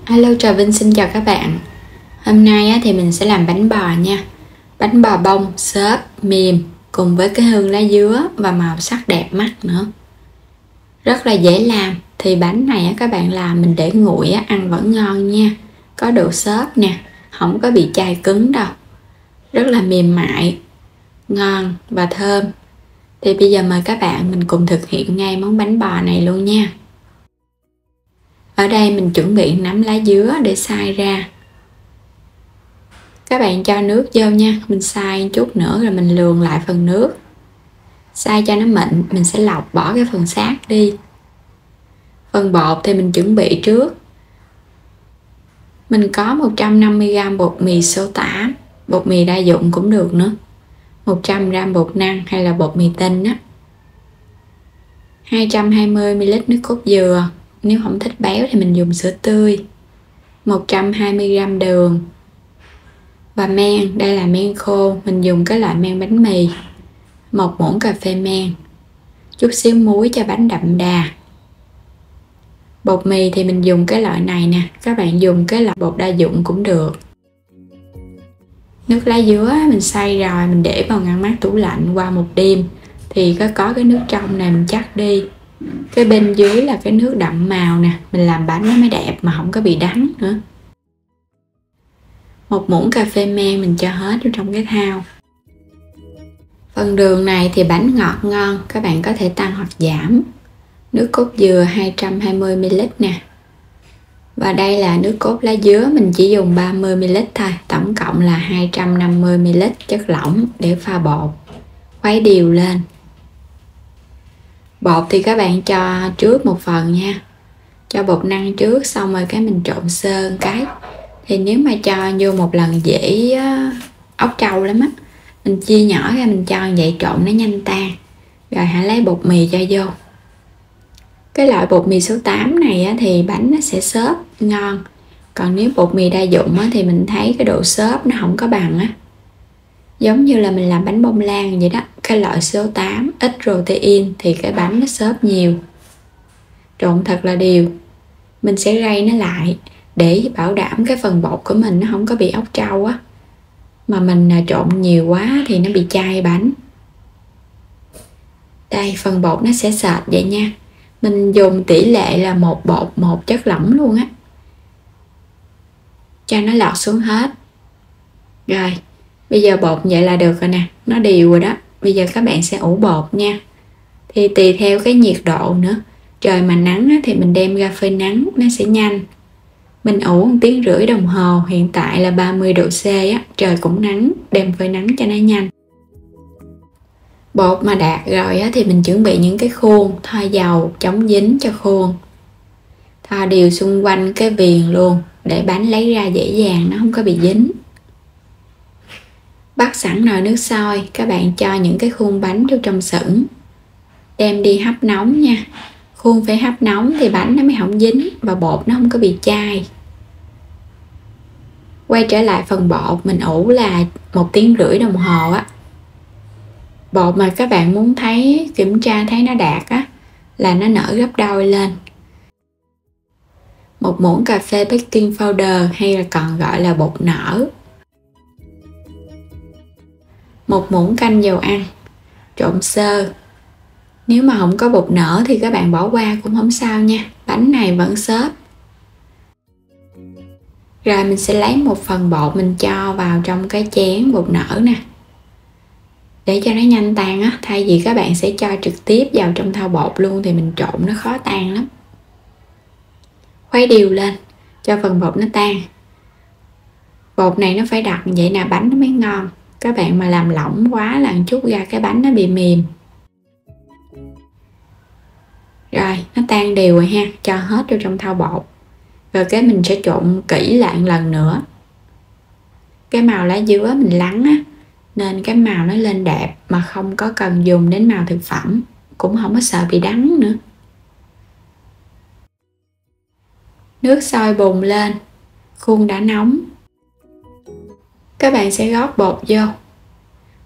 Hello, Trà Vinh xin chào các bạn. Hôm nay thì mình sẽ làm bánh bò nha. Bánh bò bông, xốp, mềm cùng với cái hương lá dứa và màu sắc đẹp mắt nữa. Rất là dễ làm. Thì bánh này các bạn làm mình để nguội ăn vẫn ngon nha. Có độ xốp nè, không có bị chai cứng đâu. Rất là mềm mại, ngon và thơm. Thì bây giờ mời các bạn mình cùng thực hiện ngay món bánh bò này luôn nha. Ở đây mình chuẩn bị nắm lá dứa để xay ra. Các bạn cho nước vô nha, mình xay chút nữa rồi mình lường lại phần nước. Xay cho nó mịn, mình sẽ lọc bỏ cái phần xác đi. Phần bột thì mình chuẩn bị trước. Mình có 150g bột mì số 8, bột mì đa dụng cũng được nữa. 100g bột năng hay là bột mì tinh á. 220ml nước cốt dừa, nếu không thích béo thì mình dùng sữa tươi. 120g đường. Và men, đây là men khô, mình dùng cái loại men bánh mì. 1 muỗng cà phê men. Chút xíu muối cho bánh đậm đà. Bột mì thì mình dùng cái loại này nè, các bạn dùng cái loại bột đa dụng cũng được. Nước lá dứa mình xay rồi, mình để vào ngăn mát tủ lạnh qua một đêm. Thì có cái nước trong này mình chắc đi. Cái bên dưới là cái nước đậm màu nè, mình làm bánh nó mới đẹp mà không có bị đắng nữa. 1 muỗng cà phê men mình cho hết vô trong cái thau. Phần đường này thì bánh ngọt ngon, các bạn có thể tăng hoặc giảm. Nước cốt dừa 220ml nè. Và đây là nước cốt lá dứa, mình chỉ dùng 30ml thôi, tổng cộng là 250ml chất lỏng để pha bột. Khuấy đều lên. Bột thì các bạn cho trước một phần nha. Cho bột năng trước, xong rồi cái mình trộn sơ cái. Thì nếu mà cho vô một lần dễ ốc trâu lắm á. Mình chia nhỏ ra mình cho vậy trộn nó nhanh tan. Rồi hãy lấy bột mì cho vô. Cái loại bột mì số 8 này thì bánh nó sẽ xốp ngon. Còn nếu bột mì đa dụng thì mình thấy cái độ xốp nó không có bằng á. Giống như là mình làm bánh bông lan vậy đó. Cái loại số 8 ít protein thì cái bánh nó xốp nhiều. Trộn thật là đều. Mình sẽ rây nó lại để bảo đảm cái phần bột của mình nó không có bị ốc trâu á. Mà mình trộn nhiều quá thì nó bị chai bánh. Đây, phần bột nó sẽ sệt vậy nha. Mình dùng tỷ lệ là 1 bột 1 chất lỏng luôn á. Cho nó lọt xuống hết. Rồi, bây giờ bột vậy là được rồi nè. Nó đều rồi đó. Bây giờ các bạn sẽ ủ bột nha. Thì tùy theo cái nhiệt độ nữa. Trời mà nắng thì mình đem ra phơi nắng, nó sẽ nhanh. Mình ủ 1,5 tiếng đồng hồ, hiện tại là 30 độ C á, trời cũng nắng, đem phơi nắng cho nó nhanh. Bột mà đạt rồi á, thì mình chuẩn bị những cái khuôn, thoa dầu chống dính cho khuôn. Thoa đều xung quanh cái viền luôn, để bánh lấy ra dễ dàng, nó không có bị dính. Bắt sẵn nồi nước sôi, các bạn cho những cái khuôn bánh vô trong sửng. Đem đi hấp nóng nha. Khuôn phải hấp nóng thì bánh nó mới không dính và bột nó không có bị chai. Quay trở lại phần bột, mình ủ là 1,5 tiếng đồng hồ á. Bột mà các bạn muốn thấy, kiểm tra thấy nó đạt á, là nó nở gấp đôi lên. 1 muỗng cà phê baking powder hay là còn gọi là bột nở. 1 muỗng canh dầu ăn, trộn sơ. Nếu mà không có bột nở thì các bạn bỏ qua cũng không sao nha, bánh này vẫn xốp. Rồi mình sẽ lấy một phần bột mình cho vào trong cái chén bột nở nè. Để cho nó nhanh tan á, thay vì các bạn sẽ cho trực tiếp vào trong thau bột luôn thì mình trộn nó khó tan lắm. Khuấy đều lên, cho phần bột nó tan. Bột này nó phải đặc vậy nè, bánh nó mới ngon. Các bạn mà làm lỏng quá là chút ra cái bánh nó bị mềm. Rồi, nó tan đều rồi ha, cho hết vô trong thau bột. Rồi cái mình sẽ trộn kỹ lại một lần nữa. Cái màu lá dứa mình lắng á, nên cái màu nó lên đẹp mà không có cần dùng đến màu thực phẩm, cũng không có sợ bị đắng nữa. Nước sôi bùng lên, khuôn đã nóng. Các bạn sẽ gót bột vô.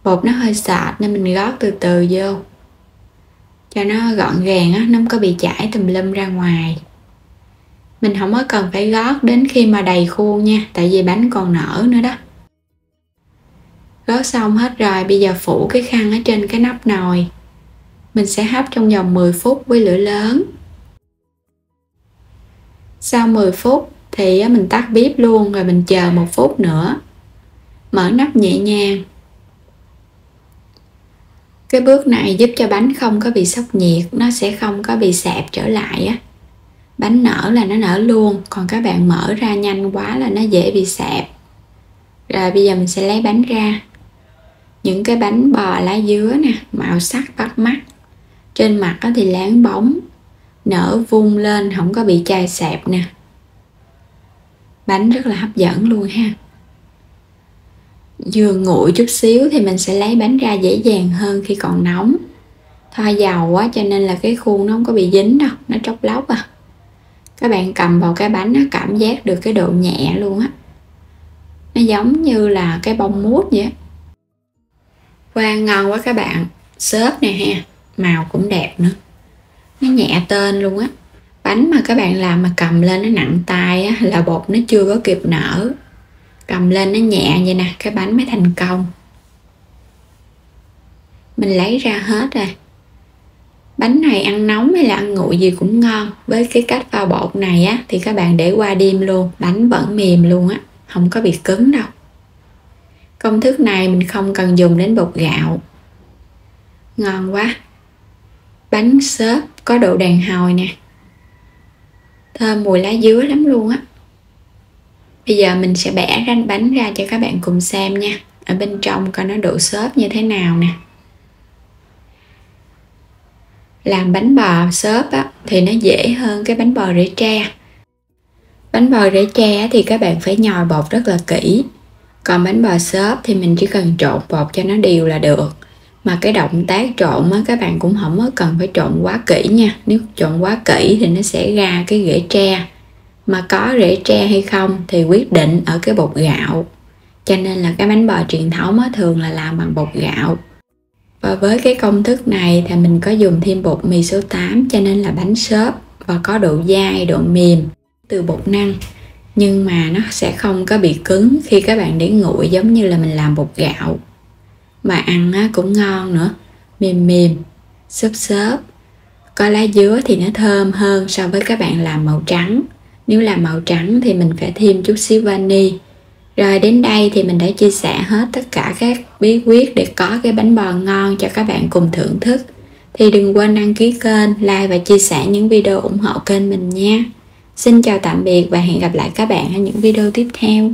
Bột nó hơi sệt nên mình gót từ từ vô. Cho nó gọn gàng á, nó không có bị chảy tùm lum ra ngoài. Mình không có cần phải gót đến khi mà đầy khuôn nha, tại vì bánh còn nở nữa đó. Gót xong hết rồi, bây giờ phủ cái khăn ở trên cái nắp nồi. Mình sẽ hấp trong vòng 10 phút với lửa lớn. Sau 10 phút thì mình tắt bếp luôn, rồi mình chờ 1 phút nữa. Mở nắp nhẹ nhàng. Cái bước này giúp cho bánh không có bị sốc nhiệt, nó sẽ không có bị sẹp trở lại á. Bánh nở là nó nở luôn, còn các bạn mở ra nhanh quá là nó dễ bị sẹp. Rồi bây giờ mình sẽ lấy bánh ra. Những cái bánh bò lá dứa nè, màu sắc bắt mắt. Trên mặt thì láng bóng, nở vung lên, không có bị chai sẹp nè. Bánh rất là hấp dẫn luôn ha. Vừa nguội chút xíu thì mình sẽ lấy bánh ra dễ dàng hơn khi còn nóng. Thoa dầu quá cho nên là cái khuôn nó không có bị dính đâu, nó tróc lóc à. Các bạn cầm vào cái bánh nó cảm giác được cái độ nhẹ luôn á. Nó giống như là cái bông mút vậy á. Wow, ngon quá các bạn. Xốp nè ha, màu cũng đẹp nữa. Nó nhẹ tên luôn á. Bánh mà các bạn làm mà cầm lên nó nặng tay á, là bột nó chưa có kịp nở. Cầm lên nó nhẹ vậy nè, cái bánh mới thành công. Mình lấy ra hết rồi. Bánh này ăn nóng hay là ăn nguội gì cũng ngon. Với cái cách pha bột này á thì các bạn để qua đêm luôn, bánh vẫn mềm luôn á, không có bị cứng đâu. Công thức này mình không cần dùng đến bột gạo. Ngon quá. Bánh xốp có độ đàn hồi nè, thơm mùi lá dứa lắm luôn á. Bây giờ mình sẽ bẻ ranh bánh ra cho các bạn cùng xem nha. Ở bên trong coi nó độ xốp như thế nào nè. Làm bánh bò xốp á, thì nó dễ hơn cái bánh bò rễ tre. Bánh bò rễ tre thì các bạn phải nhồi bột rất là kỹ. Còn bánh bò xốp thì mình chỉ cần trộn bột cho nó đều là được. Mà cái động tác trộn á, các bạn cũng không có cần phải trộn quá kỹ nha. Nếu trộn quá kỹ thì nó sẽ ra cái rễ tre. Mà có rễ tre hay không thì quyết định ở cái bột gạo. Cho nên là cái bánh bò truyền thống á, thường là làm bằng bột gạo. Và với cái công thức này thì mình có dùng thêm bột mì số 8 cho nên là bánh xốp và có độ dai, độ mềm từ bột năng. Nhưng mà nó sẽ không có bị cứng khi các bạn để nguội giống như là mình làm bột gạo. Mà ăn cũng ngon nữa, mềm mềm, xốp xốp. Có lá dứa thì nó thơm hơn so với các bạn làm màu trắng. Nếu làm màu trắng thì mình phải thêm chút xíu vani. Rồi đến đây thì mình đã chia sẻ hết tất cả các bí quyết để có cái bánh bò ngon cho các bạn cùng thưởng thức. Thì đừng quên đăng ký kênh, like và chia sẻ những video ủng hộ kênh mình nha. Xin chào tạm biệt và hẹn gặp lại các bạn ở những video tiếp theo.